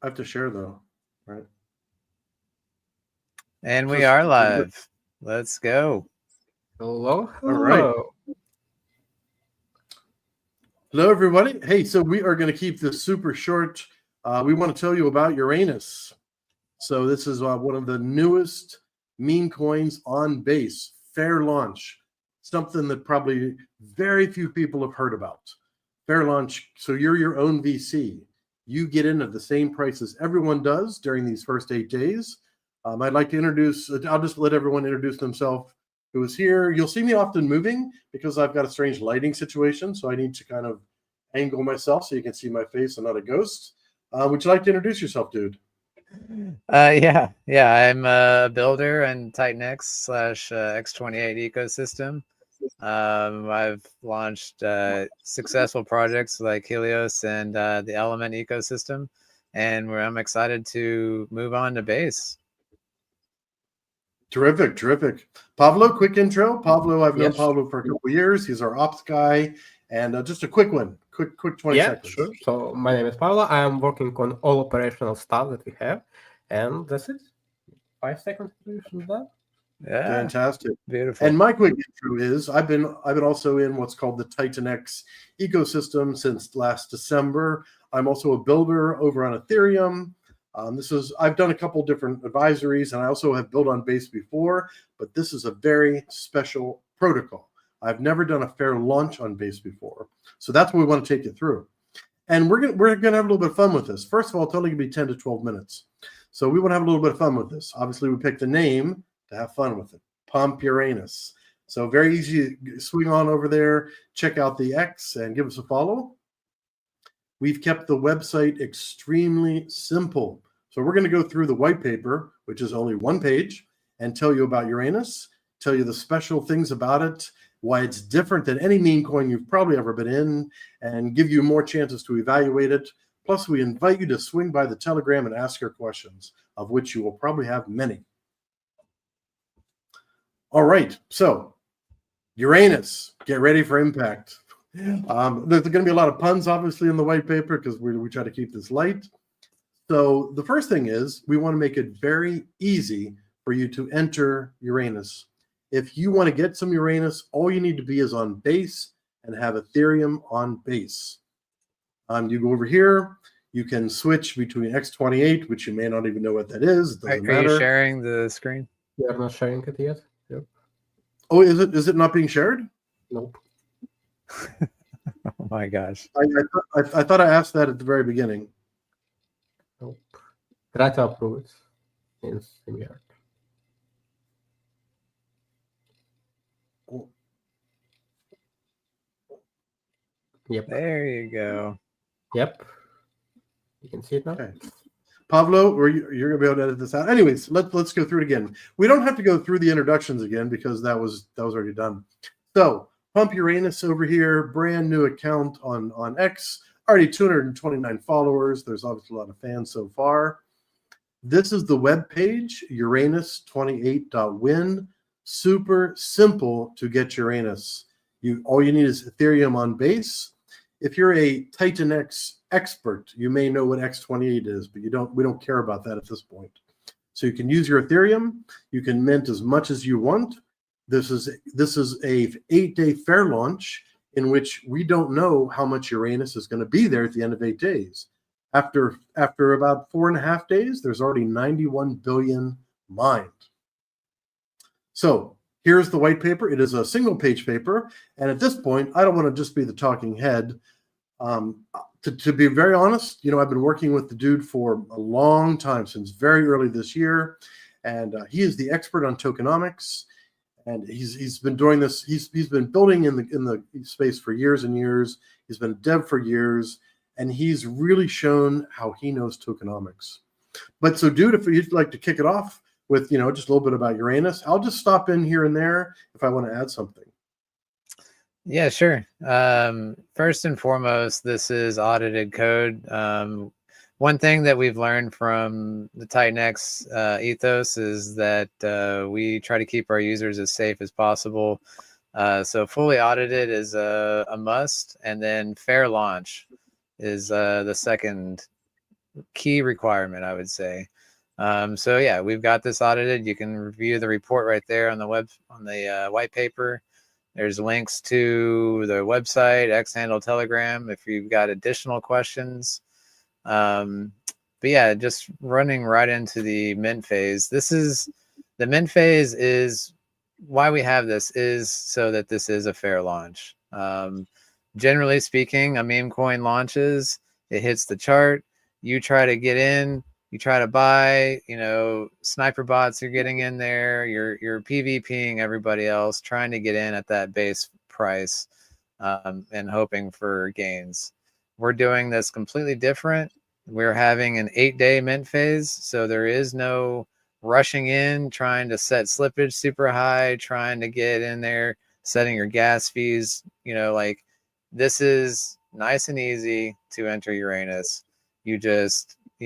I have to share though, right? And we are live. Let's go. Hello, hello. All right. Hello, everybody. Hey, so we are going to keep this super short. We want to tell you about Uranus. So this is one of the newest meme coins on Base. Fair launch. Something that probably very few people have heard about. Fair launch. So you're your own VC. You get in at the same price as everyone does during these first 8 days. I'd like to introduce, I'll just let everyone introduce themselves who is here. You'll see me often moving because I've got a strange lighting situation. So I need to kind of angle myself so you can see my face and not a ghost. Would you like to introduce yourself, dude? Yeah. I'm a builder and TitanX / X28 ecosystem. I've launched successful projects like Helios and the Element ecosystem, and I'm excited to move on to Base. Terrific. Pablo, quick intro. Pablo, I've known Pablo for a couple of years. He's our ops guy. And just a quick one, quick 20 seconds. Sure. So my name is Pablo. I'm working on all operational stuff that we have. And that's it. 5 seconds from that. Yeah. Fantastic. Beautiful. And my quick intro is I've been also in what's called the TitanX ecosystem since last December. I'm also a builder over on Ethereum. I've done a couple different advisories, and I also have built on Base before, but this is a very special protocol. I've never done a fair launch on Base before, so that's what we want to take you through. And we're gonna have a little bit of fun with this. First of all, it's only gonna be 10 to 12 minutes, so we want to have a little bit of fun with this. Obviously, we picked the name to have fun with it. Pump Uranus. So very easy. Swing on over there, check out the X, and give us a follow. We've kept the website extremely simple. So we're going to go through the white paper, which is only one page, and tell you about Uranus, tell you the special things about it, why it's different than any meme coin you've probably ever been in, and give you more chances to evaluate it. Plus, we invite you to swing by the Telegram and ask your questions, of which you will probably have many. All right, so Uranus, get ready for impact. There's going to be a lot of puns, obviously, in the white paper because we try to keep this light. So the first thing is we want to make it very easy for you to enter Uranus. If you want to get some Uranus, all you need to be is on Base and have Ethereum on Base. You go over here. You can switch between X28, which you may not even know what that is. It doesn't matter. Are you sharing the screen? We are not sharing it yet. Yep. Oh, is it not being shared? Nope. Oh my gosh. I thought I asked that at the very beginning. Nope. Try to approve it in StreamYard. Yep. There you go. Yep. You can see it now. Okay. Pablo, you're gonna be able to edit this out. Anyways, let's go through it again. We don't have to go through the introductions again because that was already done. So Pump Uranus over here, brand new account on X, already 229 followers. There's obviously a lot of fans so far. This is the web page, uranus28.win. Super simple to get Uranus. All you need is Ethereum on Base. If you're a TitanX expert, you may know what X28 is, but we don't care about that at this point. So you can use your Ethereum. You can mint as much as you want. This is a 8-day fair launch in which we don't know how much Uranus is going to be there at the end of 8 days. After about 4.5 days, there's already 91 billion mined. So here's the white paper. It is a single page paper. And at this point, I don't want to just be the talking head. To be very honest, I've been working with the dude for a long time, since very early this year. And he is the expert on tokenomics. And he's been doing this. He's been building in the space for years and years. He's been a dev for years. And he's really shown how he knows tokenomics. But so, dude, if you'd like to kick it off with, just a little bit about Uranus, I'll just stop in here and there if I want to add something. Yeah, sure. First and foremost, this is audited code. One thing that we've learned from the TitanX ethos is that we try to keep our users as safe as possible. So fully audited is a must, and then fair launch is the second key requirement, I would say. So yeah, we've got this audited. You can review the report right there on the white paper. There's links to the website, X handle, Telegram, if you've got additional questions. But yeah, just running right into the mint phase. The mint phase is why we have this, is so that this is a fair launch. Generally speaking, a meme coin launches, it hits the chart, you try to get in, you try to buy, sniper bots are getting in there, you're PvPing everybody else, trying to get in at that base price, and hoping for gains. We're doing this completely different. We're having an 8-day mint phase, so there is no rushing in, trying to set slippage super high, trying to get in there, setting your gas fees, this is nice and easy to enter Uranus. You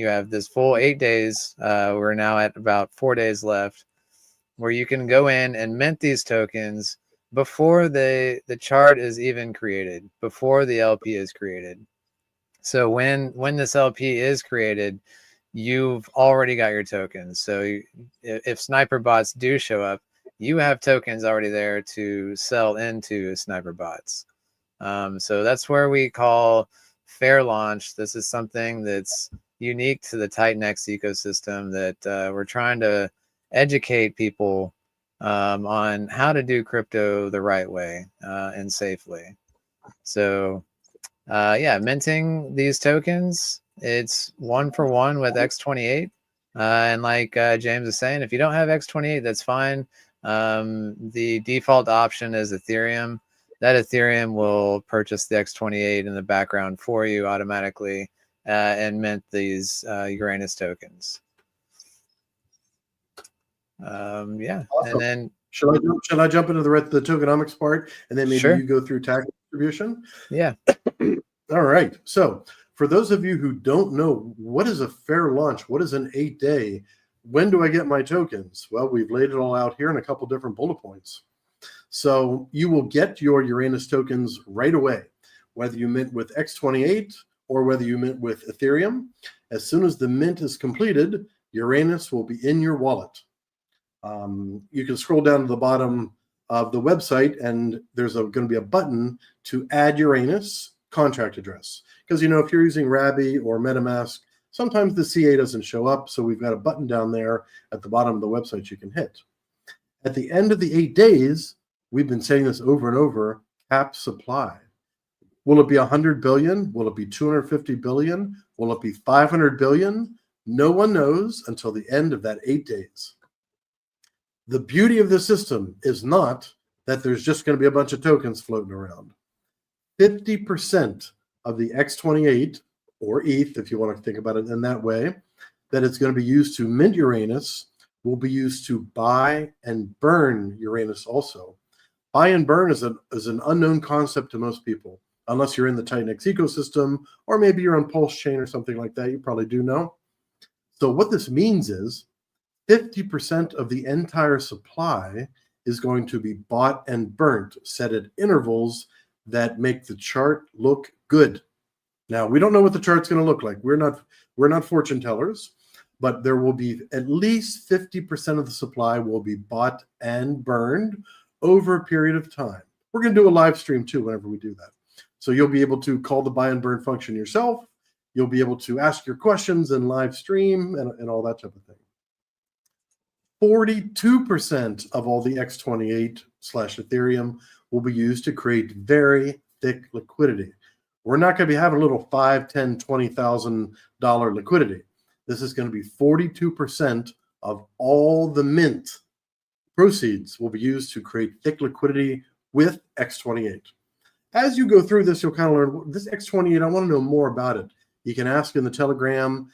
have this full 8 days. We're now at about 4 days left, where you can go in and mint these tokens before the chart is even created, before the LP is created. So when this LP is created, you've already got your tokens. So if sniper bots do show up, you have tokens already there to sell into sniper bots. So that's where we call fair launch. This is something that's unique to the TitanX ecosystem that we're trying to educate people on how to do crypto the right way and safely. So minting these tokens, it's 1-for-1 with X28. And like James is saying, if you don't have X28, that's fine. The default option is Ethereum. That Ethereum will purchase the X28 in the background for you automatically and mint these Uranus tokens. Awesome. And then shall I jump into the tokenomics part, and then maybe sure. you go through tax distribution? Yeah. All right. So for those of you who don't know, what is a fair launch? What is an 8-day? When do I get my tokens? Well, we've laid it all out here in a couple different bullet points. So you will get your Uranus tokens right away, whether you mint with X28 or whether you mint with Ethereum. As soon as the mint is completed, Uranus will be in your wallet. You can scroll down to the bottom of the website, and there's going to be a button to add Uranus contract address. Because, if you're using Rabby or MetaMask, sometimes the CA doesn't show up. So we've got a button down there at the bottom of the website you can hit. At the end of the 8 days, we've been saying this over and over, cap supply. Will it be 100 billion? Will it be 250 billion? Will it be 500 billion? No one knows until the end of that 8 days. The beauty of the system is not that there's just going to be a bunch of tokens floating around. 50% of the X28, or ETH, if you want to think about it in that way, that it's going to be used to mint Uranus will be used to buy and burn Uranus also. Buy and burn is an unknown concept to most people, unless you're in the TitanX ecosystem, or maybe you're on Pulse Chain or something like that. You probably do know. So what this means is 50% of the entire supply is going to be bought and burnt, set at intervals that make the chart look good. Now, we don't know what the chart's going to look like. We're not fortune tellers, but there will be at least 50% of the supply will be bought and burned over a period of time. We're going to do a live stream too whenever we do that. So you'll be able to call the buy and burn function yourself. You'll be able to ask your questions in live stream and all that type of thing. 42% of all the X28/Ethereum will be used to create very thick liquidity. We're not going to be having a little $5,000, $10,000, $20,000 liquidity. This is going to be 42% of all the mint proceeds will be used to create thick liquidity with X28. As you go through this, you'll kind of learn this X28. I want to know more about it. You can ask in the Telegram.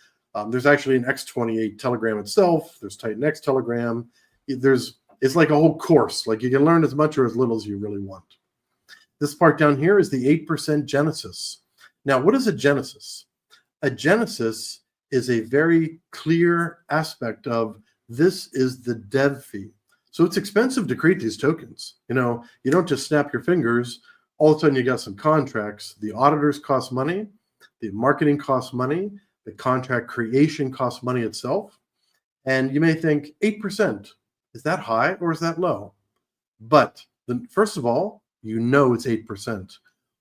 There's actually an X28 Telegram itself. There's TitanX Telegram. It's like a whole course. Like you can learn as much or as little as you really want. This part down here is the 8% Genesis. Now, what is a Genesis? A Genesis is a very clear aspect of this is the dev fee. So it's expensive to create these tokens. You don't just snap your fingers. All of a sudden, you got some contracts. The auditors cost money. The marketing costs money. The contract creation costs money itself. And you may think 8%, is that high or is that low? But first of all, you know it's 8%.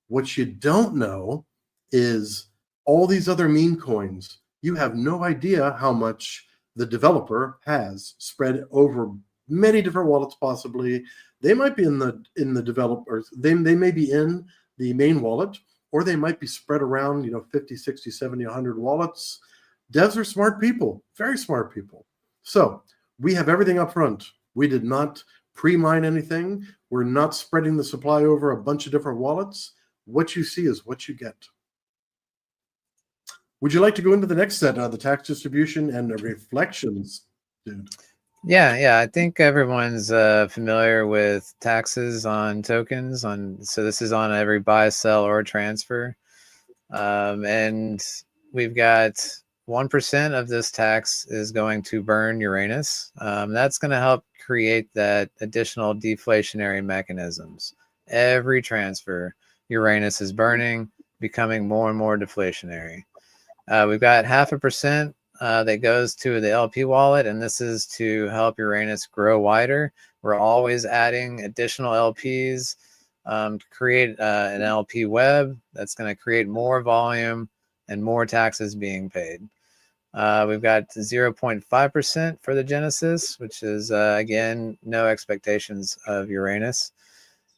What you don't know is all these other meme coins. You have no idea how much the developer has spread over many different wallets possibly. They might be in the developers, they may be in the main wallet, or they might be spread around, 50, 60, 70, 100 wallets. Devs are smart people, very smart people. So we have everything up front. We did not pre-mine anything. We're not spreading the supply over a bunch of different wallets. What you see is what you get. Would you like to go into the next set, the tax distribution and the reflections, dude? Yeah. I think everyone's familiar with taxes on tokens. So this is on every buy, sell, or transfer. And we've got 1% of this tax is going to burn Uranus. That's going to help create that additional deflationary mechanisms. Every transfer, Uranus is burning, becoming more and more deflationary. We've got 0.5% that goes to the LP wallet, and this is to help Uranus grow wider. We're always adding additional LPs to create an LP web that's going to create more volume and more taxes being paid. We've got 0.5% for the Genesis, which is, again, no expectations of Uranus.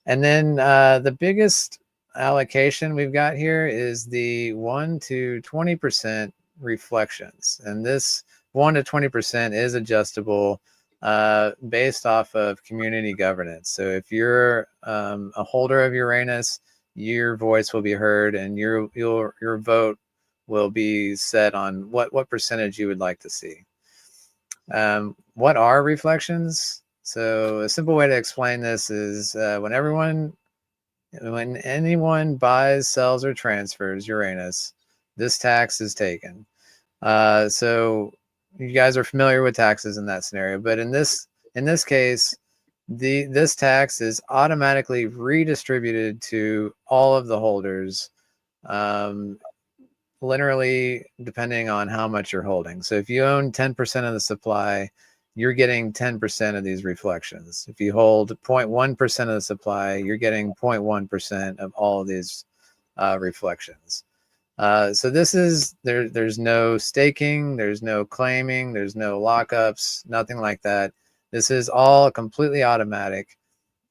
And then the biggest allocation we've got here is the 1 to 20% reflections. And this 1 to 20% is adjustable based off of community governance. So if you're a holder of Uranus, your voice will be heard, and your vote will be set on what percentage you would like to see. What are reflections? So a simple way to explain this is when anyone buys, sells, or transfers Uranus, this tax is taken. So you guys are familiar with taxes in that scenario, but in this case, this tax is automatically redistributed to all of the holders, literally depending on how much you're holding. So if you own 10% of the supply, you're getting 10% of these reflections. If you hold 0.1% of the supply, you're getting 0.1% of all of these reflections. So this is, there's no staking, there's no claiming, there's no lockups, nothing like that. This is all completely automatic.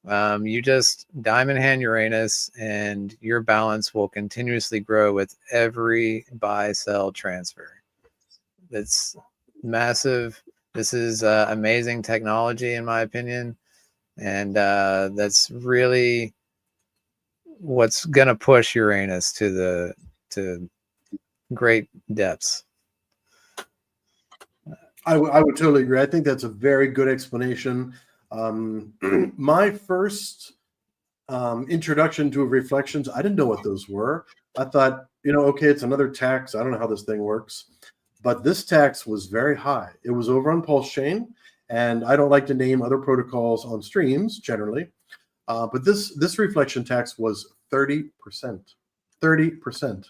You just diamond hand Uranus, and your balance will continuously grow with every buy, sell, transfer. It's massive. This is amazing technology, in my opinion, and that's really what's going to push Uranus to great depths. I would totally agree. I think that's a very good explanation. My first introduction to reflections, I didn't know what those were. I thought, okay, it's another tax. I don't know how this thing works. But this tax was very high. It was over on Pulse Chain, and I don't like to name other protocols on streams generally. But this reflection tax was 30%. 30%.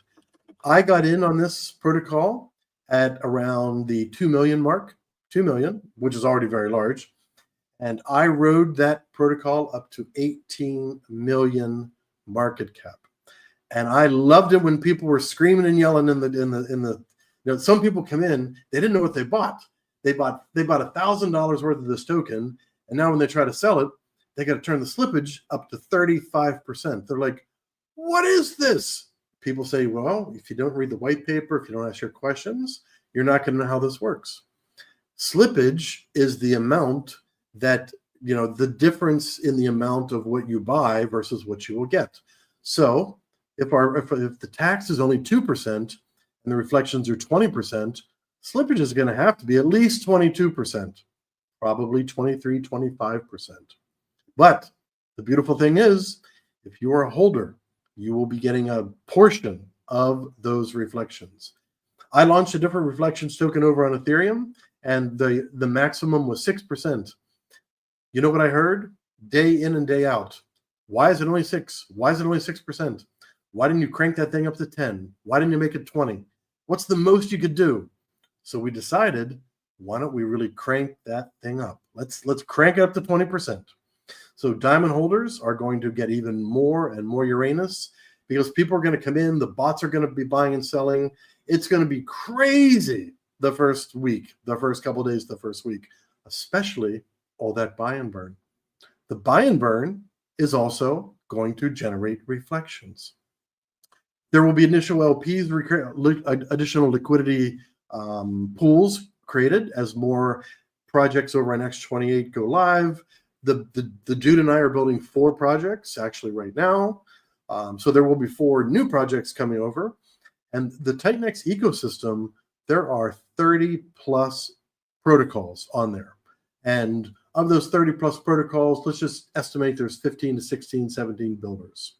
I got in on this protocol at around the 2 million mark, 2 million, which is already very large. And I rode that protocol up to 18 million market cap. And I loved it when people were screaming and yelling in the some people come in, they didn't know what they bought. They bought $1,000 worth of this token, and now when they try to sell it, they got to turn the slippage up to 35%. They're like, what is this? People say, well, if you don't read the white paper, if you don't ask your questions, you're not going to know how this works. Slippage is the amount that, the difference in the amount of what you buy versus what you will get. So if the tax is only 2% and the reflections are 20%, slippage is going to have to be at least 22%, probably 23, 25%. But the beautiful thing is, if you are a holder, you will be getting a portion of those reflections. I launched a different reflections token over on Ethereum, and the maximum was 6%. You know what I heard? Day in and day out. Why is it only 6? Why is it only 6%? Why didn't you crank that thing up to 10? Why didn't you make it 20? What's the most you could do? So we decided, why don't we really crank that thing up? Let's crank it up to 20%. So diamond holders are going to get even more and more Uranus because people are going to come in. The bots are going to be buying and selling. It's going to be crazy the first week, the first couple of days, the first week, especially all that buy and burn. The buy and burn is also going to generate reflections. There will be initial LPs, additional liquidity pools created as more projects over on X28 go live. The dude and I are building 4 projects actually right now. So there will be 4 new projects coming over. And the TitanX ecosystem, there are 30 plus protocols on there. And of those 30 plus protocols, let's just estimate there's 15 to 16, 17 builders.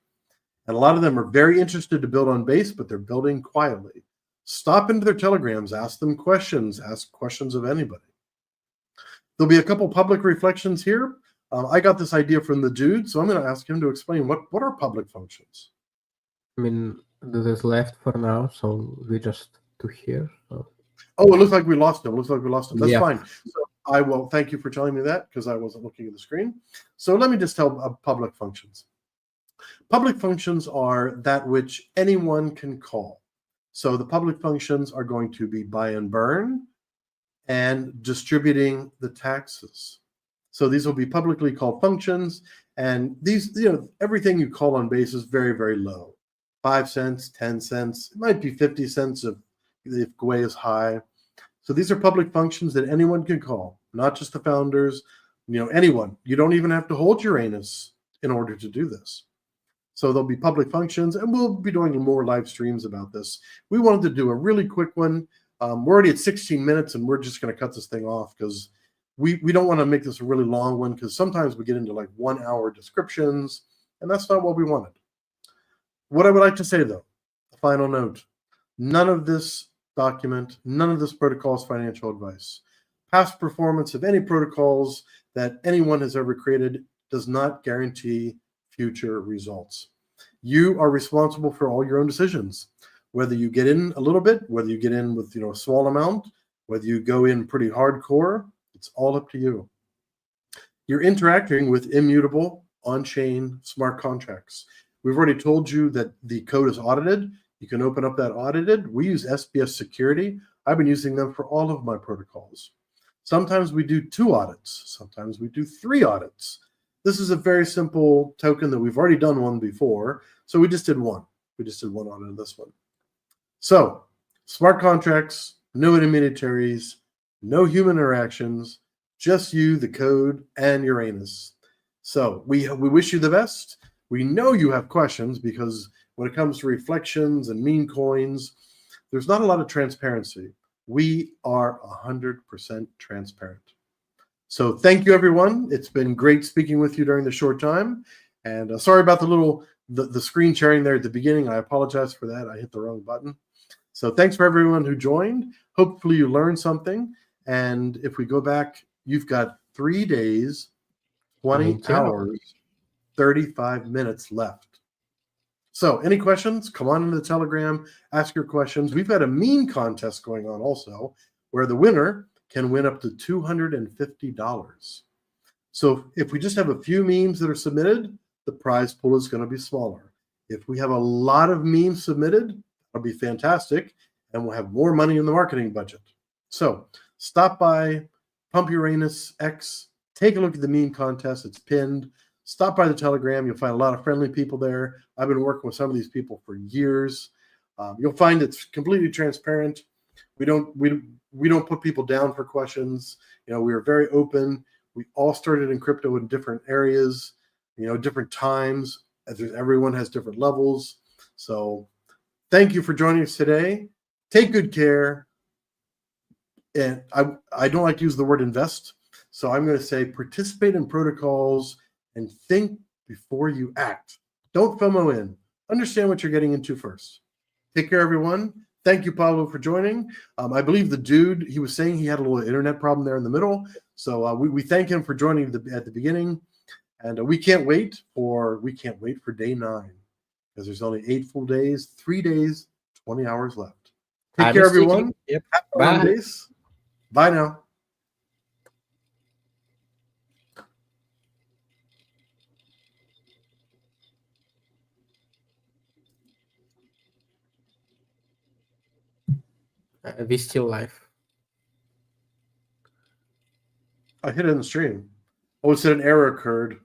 And a lot of them are very interested to build on base, but they're building quietly. Stop into their telegrams, ask them questions, ask questions of anybody. There'll be a couple public reflections here. I got this idea from the dude, so I'm going to ask him to explain what are public functions. I mean, this is left for now, so we just do here. So. Oh, it looks like we lost him. That's Yeah. fine. So I will thank you for telling me that because I wasn't looking at the screen. So let me just tell public functions. Public functions are that which anyone can call. So the public functions are going to be buy and burn and distributing the taxes. So these will be publicly called functions, and these, everything you call on base is very, very low. 5 cents, 10 cents, it might be 50 cents if Gwei is high. So these are public functions that anyone can call, not just the founders, anyone. You don't even have to hold Uranus in order to do this. So there'll be public functions, and we'll be doing more live streams about this. We wanted to do a really quick one. We're already at 16 minutes, and we're just going to cut this thing off because we don't want to make this a really long one because sometimes we get into like 1 hour descriptions, and that's not what we wanted. What I would like to say, though, a final note, none of this document, none of this protocol is financial advice. Past performance of any protocols that anyone has ever created does not guarantee future results. You are responsible for all your own decisions, whether you get in a little bit, whether you get in with a small amount, whether you go in pretty hardcore, it's all up to you. You're interacting with immutable on-chain smart contracts. We've already told you that the code is audited. You can open up that audited. We use SPS security. I've been using them for all of my protocols. Sometimes we do 2 audits. Sometimes we do 3 audits. This is a very simple token that we've already done one before. So we just did one. We just did one audit of this one. So smart contracts, no intermediaries, no human interactions, just you, the code, and Uranus. So we wish you the best. We know you have questions because when it comes to reflections and meme coins, there's not a lot of transparency. We are 100% transparent. So thank you, everyone. It's been great speaking with you during the short time. And sorry about the screen sharing there at the beginning. I apologize for that. I hit the wrong button. So thanks for everyone who joined. Hopefully you learned something. And if we go back, you've got 3 days, 20 hours, 35 minutes left. So any questions? Come on into the Telegram, ask your questions. We've got a meme contest going on also where the winner can win up to $250. So if we just have a few memes that are submitted, the prize pool is going to be smaller. If we have a lot of memes submitted, that'll be fantastic, and we'll have more money in the marketing budget. So stop by Pump Uranus X, take a look at the meme contest. It's pinned. Stop by the Telegram. You'll find a lot of friendly people there. I've been working with some of these people for years. You'll find it's completely transparent. We don't put people down for questions. We are very open. We all started in crypto in different areas, different times. Everyone has different levels. So thank you for joining us today. Take good care. And I don't like to use the word invest. So I'm going to say participate in protocols and think before you act. Don't FOMO in. Understand what you're getting into first. Take care, everyone. Thank you, Pablo, for joining. I believe the dude, he was saying he had a little internet problem there in the middle. So we thank him for joining at the beginning. And we can't wait for day 9 because there's only 8 full days, 3 days, 20 hours left. Take I'm care, sticking. everyone. Yep. Happy Bye. Mondays. Bye now. We still live. I hit it in the stream. Oh, it said an error occurred.